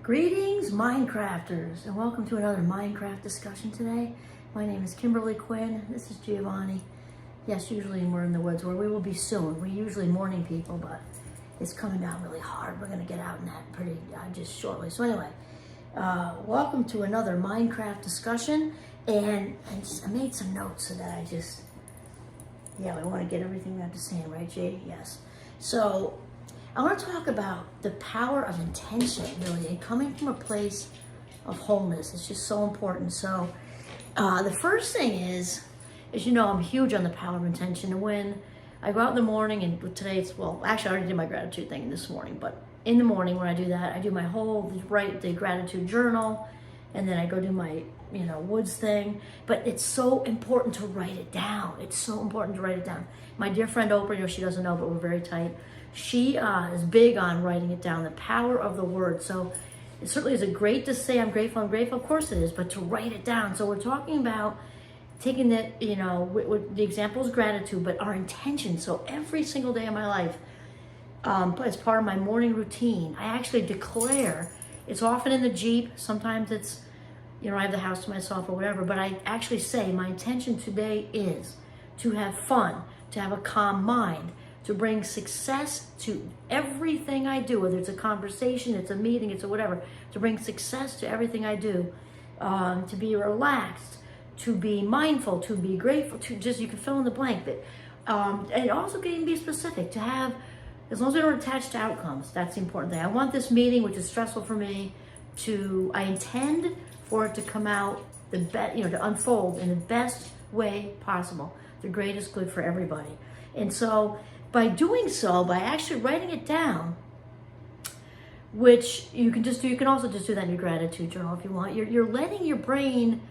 Greetings, Minecrafters, and welcome to another Minecraft discussion today. My name is Kimberly Quinn. This is Giovanni. Yes, usually we're in the woods where we will be soon. We're usually morning people, but it's coming down really hard. We're going to get out in that pretty just shortly. So anyway, welcome to another Minecraft discussion. And I made some notes so that we want to get everything we have to say, right, Jay? Yes. So I want to talk about the power of intention, really, and coming from a place of wholeness. It's just so important. So the first thing is, as you know, I'm huge on the power of intention. And when I go out in the morning, and today actually I already did my gratitude thing this morning, but in the morning when I do that, I do my write the gratitude journal, and then I go do my, woods thing. But it's so important to write it down. It's so important to write it down. My dear friend Oprah, she doesn't know, but we're very tight. She is big on writing it down, the power of the word. So it certainly is great to say I'm grateful, of course it is, but to write it down. So we're talking about taking that, the example is gratitude, but our intention. So every single day of my life, as part of my morning routine, I actually declare, it's often in the Jeep, sometimes it's, I have the house to myself or whatever, but I actually say my intention today is to have fun, to have a calm mind, to bring success to everything I do, whether it's a conversation, it's a meeting, it's a whatever, to bring success to everything I do, to be relaxed, to be mindful, to be grateful, to just, you can fill in the blank. But, and also can be specific, to have, as long as we don't attach to outcomes, that's the important thing. I want this meeting, which is stressful for me, I intend for it to come out to unfold in the best way possible, the greatest good for everybody. And so, by doing so, by actually writing it down, which you can also just do that in your gratitude journal if you want. You're letting your brain,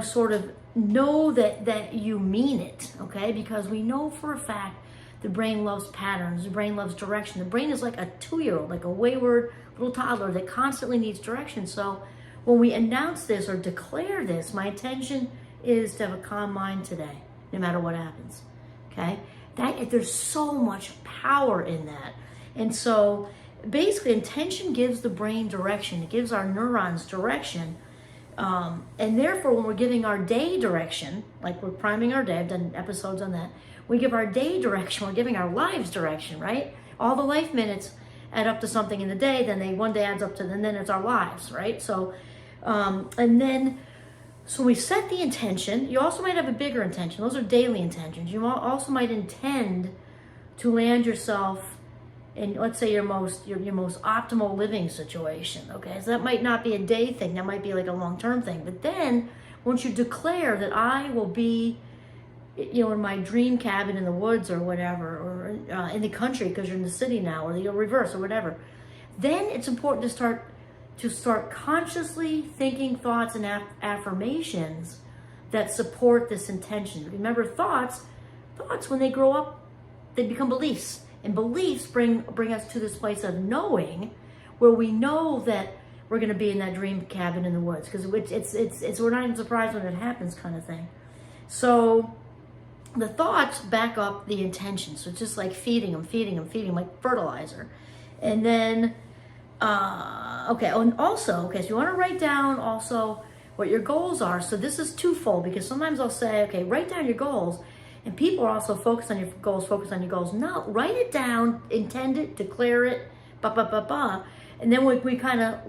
sort of know that you mean it, okay? Because we know for a fact the brain loves patterns, the brain loves direction. The brain is like a 2-year-old, like a wayward little toddler that constantly needs direction. So when we announce this or declare this, my intention is to have a calm mind today, no matter what happens, okay? There's so much power in that. And so basically intention gives the brain direction. It gives our neurons direction. And therefore, when we're giving our day direction, like we're priming our day, I've done episodes on that. We give our day direction, we're giving our lives direction, right? All the life minutes add up to something in the day, then one day adds up to, and then it's our lives, right? So, So we set the intention. You also might have a bigger intention. Those are daily intentions. You also might intend to land yourself in, let's say, your most optimal living situation. Okay, so that might not be a day thing. That might be like a long-term thing. But then, once you declare that I will be, in my dream cabin in the woods or whatever, or in the country because you're in the city now, or the reverse or whatever, then it's important to start consciously thinking thoughts and affirmations that support this intention. Remember, thoughts when they grow up, they become beliefs. And beliefs bring us to this place of knowing, where we know that we're going to be in that dream cabin in the woods. Because it's we're not even surprised when it happens, kind of thing. So the thoughts back up the intention. So it's just like feeding them like fertilizer. And then so you want to write down also what your goals are. So this is twofold, because sometimes I'll say, okay, write down your goals, and people are also focused on your goals. No, write it down, intend it, declare it, and then we kind of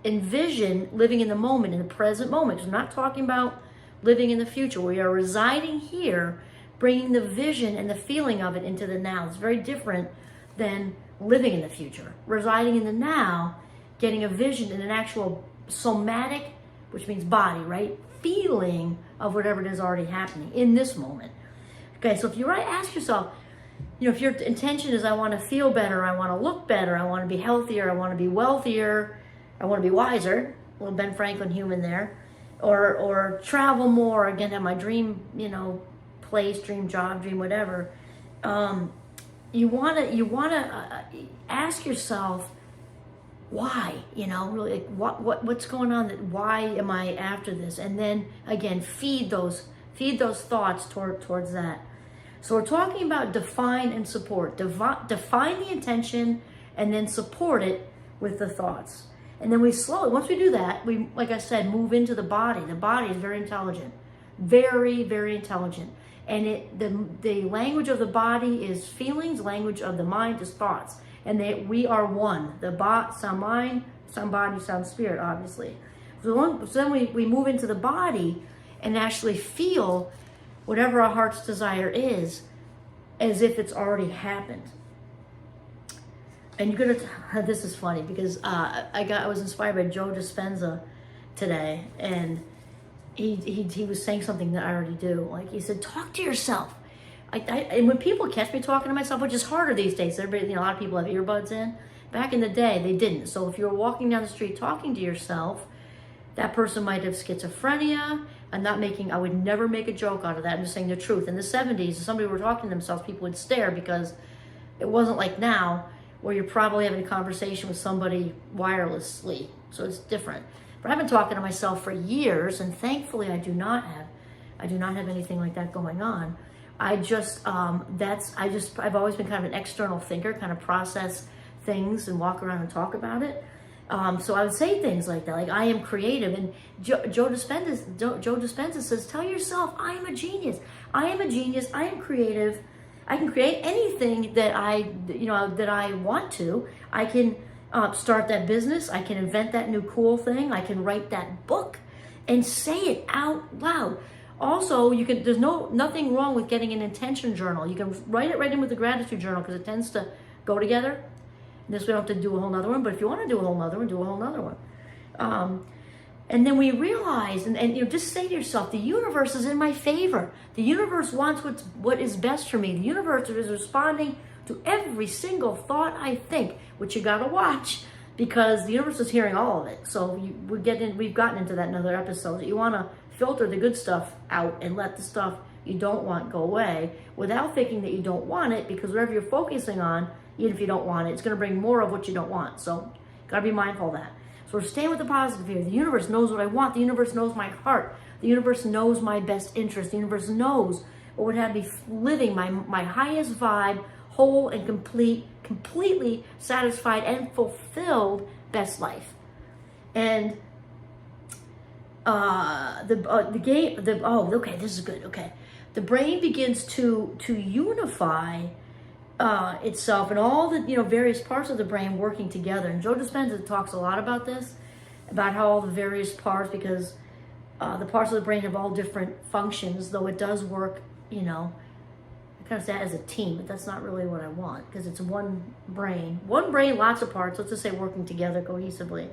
envision living in the moment, in the present moment. We're not talking about living in the future. We are residing here, bringing the vision and the feeling of it into the now. It's very different than living in the future. Residing in the now, getting a vision and an actual somatic, which means body, right? Feeling of whatever it is already happening in this moment. Okay, so if you ask yourself, if your intention is I want to feel better, I want to look better, I want to be healthier, I want to be wealthier, I want to be wiser, a little Ben Franklin human there, or travel more, again, have my dream, place, dream job, dream whatever. You want to ask yourself why, really, like what's going on, why am I after this? And then again, feed those thoughts towards that. So we're talking about define and support. Define the intention and then support it with the thoughts. And then we slowly, once we do that, we, like I said, move into the body. The body is very intelligent, very, very intelligent. And the language of the body is feelings, language of the mind is thoughts. And we are one. Some mind, some body, some spirit, obviously. So then we move into the body and actually feel whatever our heart's desire is as if it's already happened. And you're gonna, this is funny because I was inspired by Joe Dispenza today, and he was saying something that I already do. Like he said, talk to yourself. And when people catch me talking to myself, which is harder these days, everybody, a lot of people have earbuds in. Back in the day, they didn't. So if you were walking down the street talking to yourself, that person might have schizophrenia. I would never make a joke out of that. I'm just saying the truth. In the 70s, if somebody were talking to themselves, people would stare because it wasn't like now where you're probably having a conversation with somebody wirelessly. So it's different. But I've been talking to myself for years, and thankfully I do not have anything like that going on. I've always been kind of an external thinker, kind of process things and walk around and talk about it. So I would say things like that, like I am creative. And Joe Dispenza says, tell yourself, I am a genius. I am a genius. I am creative. I can create anything that I want to. I can start that business. I can invent that new cool thing. I can write that book and say it out loud. Also, there's nothing wrong with getting an intention journal. You can write it right in with the gratitude journal because it tends to go together. This we don't have to do a whole nother one, but if you want to do a whole nother one, do a whole nother one. And then we realize, and just say to yourself, the universe is in my favor. The universe wants what is best for me. The universe is responding to every single thought I think, which you got to watch because the universe is hearing all of it. So we've gotten into that in other episodes. You want to filter the good stuff out and let the stuff you don't want go away without thinking that you don't want it, because whatever you're focusing on, even if you don't want it, it's going to bring more of what you don't want. So got to be mindful of that. So we're staying with the positive here. The universe knows what I want. The universe knows my heart. The universe knows my best interest. The universe knows what would have me living my highest vibe, whole and completely satisfied and fulfilled best life. And this is good. Okay. The brain begins to unify itself and all the various parts of the brain working together. And Joe Dispenza talks a lot about this, about how all the various parts, because the parts of the brain have all different functions, though it does work, I kind of say as a team, but that's not really what I want, because it's one brain, lots of parts, let's just say working together cohesively.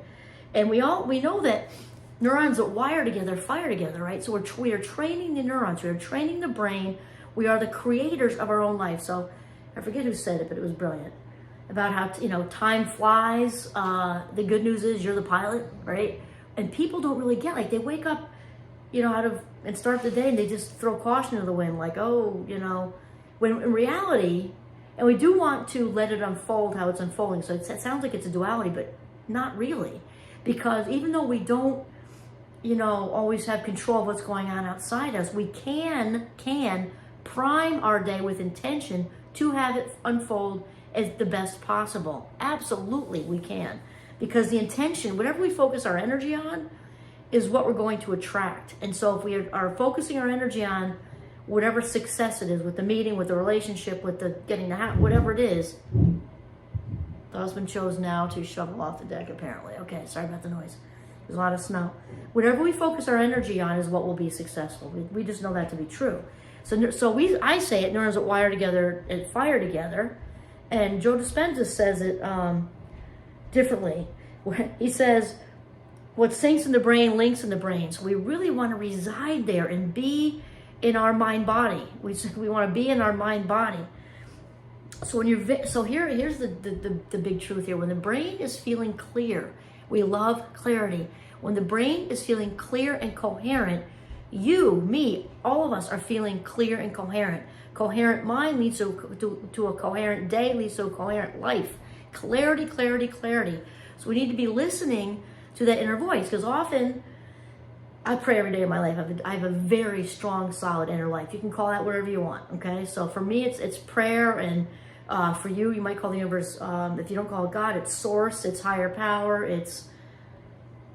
And we know that neurons that wire together fire together, right? So we are training the neurons, we are training the brain, we are the creators of our own life. So I forget who said it, but it was brilliant. About how, time flies. The good news is you're the pilot, right? And people don't really get, like, they wake up, and start the day and they just throw caution to the wind, like, when in reality, and we do want to let it unfold how it's unfolding. So it sounds like it's a duality, but not really. Because even though we don't, always have control of what's going on outside us, we can prime our day with intention to have it unfold as the best possible. Absolutely, we can. Because the intention, whatever we focus our energy on, is what we're going to attract. And so if we are focusing our energy on whatever success it is, with the meeting, with the relationship, with the getting the house, whatever it is, the husband chose now to shovel off the deck, apparently. Okay, sorry about the noise. There's a lot of snow. Whatever we focus our energy on is what will be successful. We just know that to be true. I say it, neurons that wire together and fire together. And Joe Dispenza says it differently. He says, what sinks in the brain links in the brain. So we really want to reside there and be in our mind body. We want to be in our mind body. So here's the big truth here. When the brain is feeling clear, we love clarity. When the brain is feeling clear and coherent, you, me, all of us are feeling clear and coherent. Coherent mind leads to a coherent day, leads to a coherent life. Clarity, clarity, clarity. So we need to be listening to that inner voice, because often I pray every day of my life. I have a very strong, solid inner life. You can call that whatever you want, okay? So for me, it's prayer, and for you might call the universe, if you don't call it God, it's source, it's higher power, it's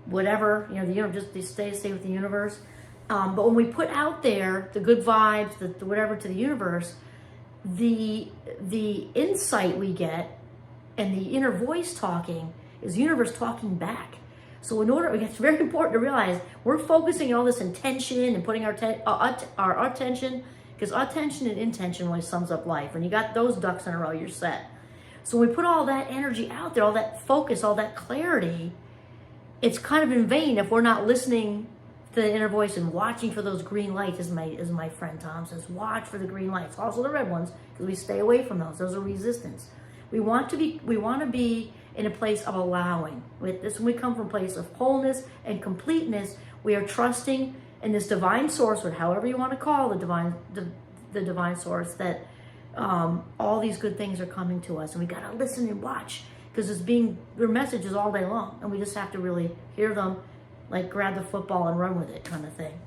whatever, you know, the universe, just stay with the universe. But when we put out there the good vibes, the whatever to the universe, the insight we get and the inner voice talking is the universe talking back. So it's very important to realize we're focusing on all this intention and putting our attention, because attention and intention really sums up life. When you got those ducks in a row, you're set. So we put all that energy out there, all that focus, all that clarity. It's kind of in vain if we're not listening to the inner voice and watching for those green lights, as my friend Tom says. Watch for the green lights, also the red ones, because we stay away from those. Those are resistance. We want to be in a place of allowing. With this, when we come from a place of wholeness and completeness, we are trusting in this divine source, or however you want to call the divine source, that all these good things are coming to us, and we got to listen and watch, because their messages all day long, and we just have to really hear them, like grab the football and run with it kind of thing.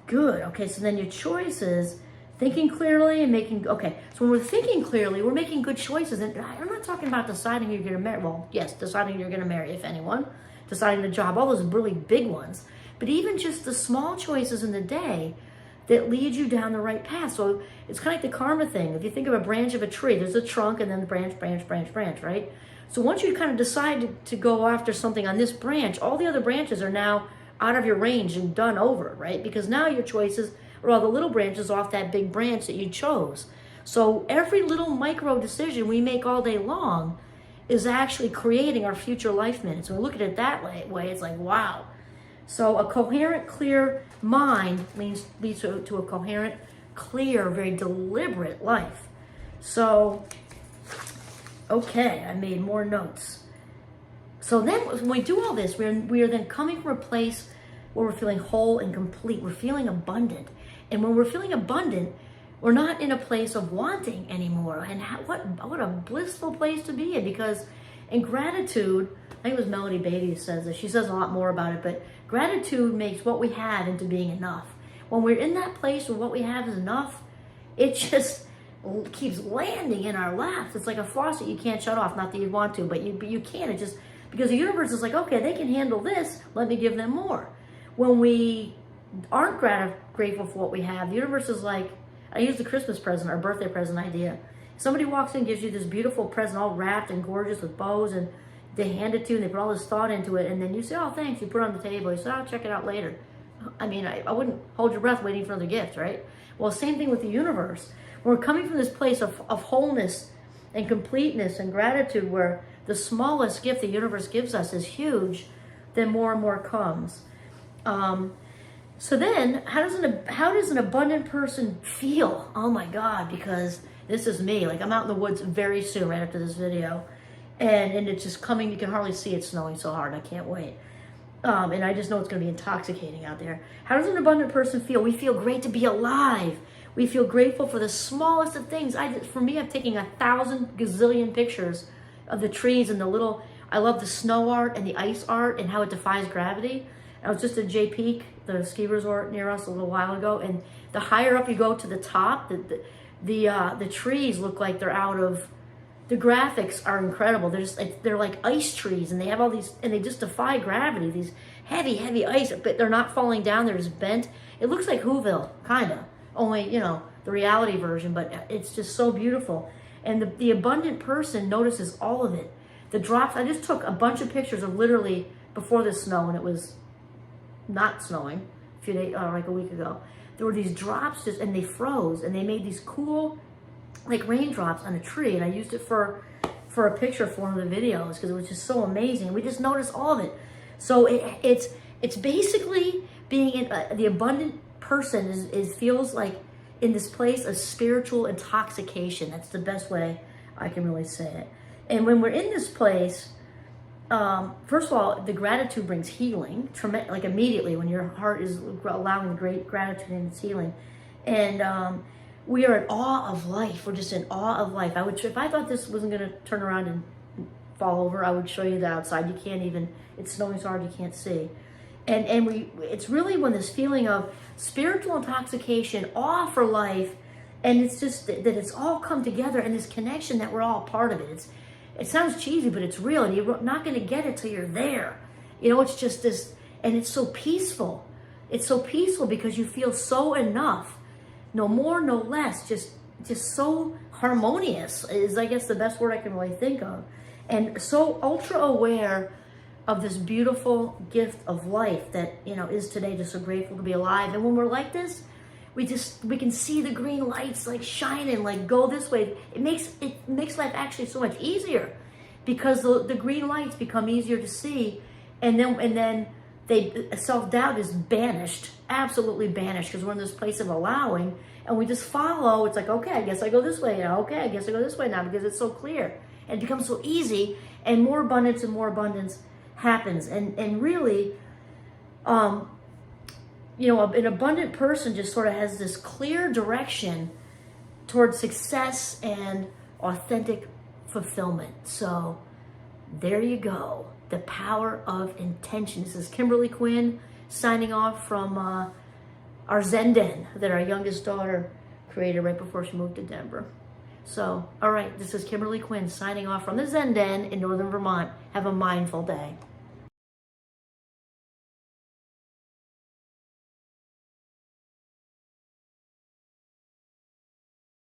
Good. Okay, so then your choices, thinking clearly and making, okay, so when we're thinking clearly, we're making good choices. And I'm not talking about deciding who you're going to marry. Well, yes, deciding who you're going to marry, if anyone, deciding the job, all those really big ones. But even just the small choices in the day that lead you down the right path. So it's kind of like the karma thing. If you think of a branch of a tree, there's a trunk and then the branch, right? So once you kind of decide to go after something on this branch, all the other branches are now out of your range and done over, right? Because now your choices are all the little branches off that big branch that you chose. So every little micro decision we make all day long is actually creating our future life minutes. When we look at it that way, it's like, wow. So a coherent, clear mind leads to a coherent, clear, very deliberate life. So, okay, I made more notes. So then when we do all this, we are then coming from a place where we're feeling whole and complete. We're feeling abundant. And when we're feeling abundant, we're not in a place of wanting anymore. And what a blissful place to be in, because in gratitude, I think it was Melody Beatty who says this. She says a lot more about it, but gratitude makes what we have into being enough. When we're in that place where what we have is enough, it just keeps landing in our laps. It's like a faucet you can't shut off. Not that you want to, but you can't. It just, because the universe is like, okay, they can handle this, let me give them more. When we aren't grateful for what we have, the universe is like, I use the Christmas present or birthday present idea. Somebody walks in and gives you this beautiful present, all wrapped and gorgeous with bows, and they hand it to you and they put all this thought into it, and then you say, oh, thanks, you put it on the table. You say, I'll check it out later. I mean, I wouldn't hold your breath waiting for another gift, right? Well, same thing with the universe. We're coming from this place of wholeness and completeness and gratitude, where the smallest gift the universe gives us is huge, then more and more comes. So then, how does an abundant person feel? Oh my God, because this is me. Like, I'm out in the woods very soon, right after this video, and it's just coming. You can hardly see it snowing so hard. I can't wait. And I just know it's going to be intoxicating out there. How does an abundant person feel? We feel great to be alive. We feel grateful for the smallest of things. For me, I've taken 1,000 gazillion pictures of the trees and the little. I love the snow art and the ice art and how it defies gravity. I was just at Jay Peak, the ski resort near us, a little while ago, and the higher up you go to the top, the trees look like they're out of. The graphics are incredible. They're like ice trees, and they have all these, and they just defy gravity. These heavy ice, but they're not falling down. They're just bent. It looks like Whoville, kind of. Only, the reality version, but it's just so beautiful. And the abundant person notices all of it. The drops. I just took a bunch of pictures of literally before the snow, and it was not snowing a few days, like a week ago. There were these drops and they froze, and they made these cool, like raindrops on a tree, and I used it for a picture for one of the videos because it was just so amazing. We just noticed all of it. So it's basically being in the abundant person is feels like in this place of spiritual intoxication. That's the best way I can really say it. And when we're in this place, first of all, the gratitude brings healing, like immediately when your heart is allowing great gratitude and it's healing. And we are in awe of life. We're just in awe of life. If I thought this wasn't going to turn around and fall over, I would show you the outside. You can't even, it's snowing so hard you can't see. And it's really when this feeling of spiritual intoxication, awe for life, and it's just that it's all come together, and this connection that we're all part of it. It sounds cheesy, but it's real, and you're not going to get it till you're there. You know, it's just this, and it's so peaceful. It's so peaceful because you feel so enough, no more, no less, just so harmonious is, I guess, the best word I can really think of, and so ultra aware of this beautiful gift of life that, you know, is today. Just so grateful to be alive. And when we're like this, we can see the green lights like shining, like go this way. It makes life actually so much easier because the green lights become easier to see, and then self-doubt is banished, absolutely banished, because we're in this place of allowing, and we just follow. It's like, okay, I guess I go this way now. Okay, I guess I go this way now, because it's so clear and it becomes so easy, and more abundance happens. And really, you know, an abundant person just sort of has this clear direction towards success and authentic fulfillment. So there you go. The power of intention. This is Kimberly Quinn signing off from our Zen Den that our youngest daughter created right before she moved to Denver. So, all right, this is Kimberly Quinn signing off from the Zen Den in Northern Vermont. Have a mindful day.